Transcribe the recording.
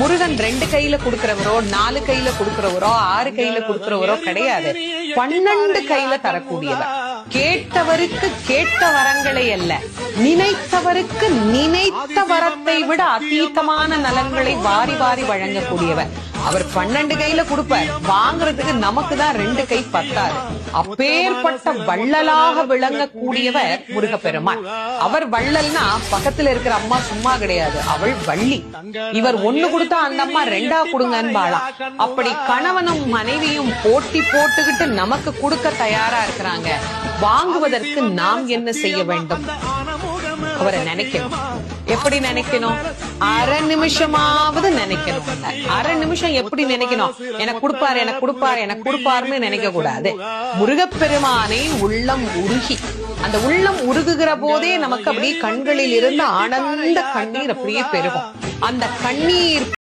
முருகன் 2 கையில கொடுக்கிறவரோ 4 கையில கொடுக்கிறவரோ 6 கையில கொடுக்கிறவரோ கிடையாது. 12 கையில தரக்கூடியவர். கேட்டவருக்கு கேட்ட வரங்களை அல்ல, நினைத்தவருக்கு நினைத்த வரத்தை விட அதீதமான நலன்களை வாரி வாரி வழங்கக்கூடியவர். அவர் 12 கையில கொடுப்பார், வாங்குறதுக்கு நமக்கு தான் 2 கை பத்தாது. அப்பேற்பட்ட வள்ளலாக விளங்கக்கூடியவர் முருகப்பெருமான். அவர் வள்ளல்னா பக்கத்துல இருக்கிற அம்மா சும்மா கிடையாது, அவள் வள்ளி. இவர் 1 கொடுத்தா அந்த அம்மா 2 கொடுங்கன்னு வாழலாம். அப்படி கணவனும் மனைவியும் போட்டி போட்டுக்கிட்டு நமக்கு கொடுக்க தயாரா இருக்கிறாங்க. வாங்குவதற்கு நாம் என்ன செய்ய வேண்டும்? அவரை நினைக்கணும். எப்படி நினைக்கணும்? அரை நிமிஷமாவது நினைக்கணும். அரை நிமிஷம் எப்படி நினைக்கணும்? எனக்கு கொடுப்பாரு, எனக்கு கொடுப்பாரு, எனக்கு கொடுப்பாருன்னு நினைக்க கூடாது. முருகப்பெருமானை உள்ளம் உருகி, அந்த உள்ளம் உருகுகிற போதே நமக்கு அப்படியே கண்களில் இருந்து ஆனந்த கண்ணீர் அப்படியே பெருகும். அந்த கண்ணீர்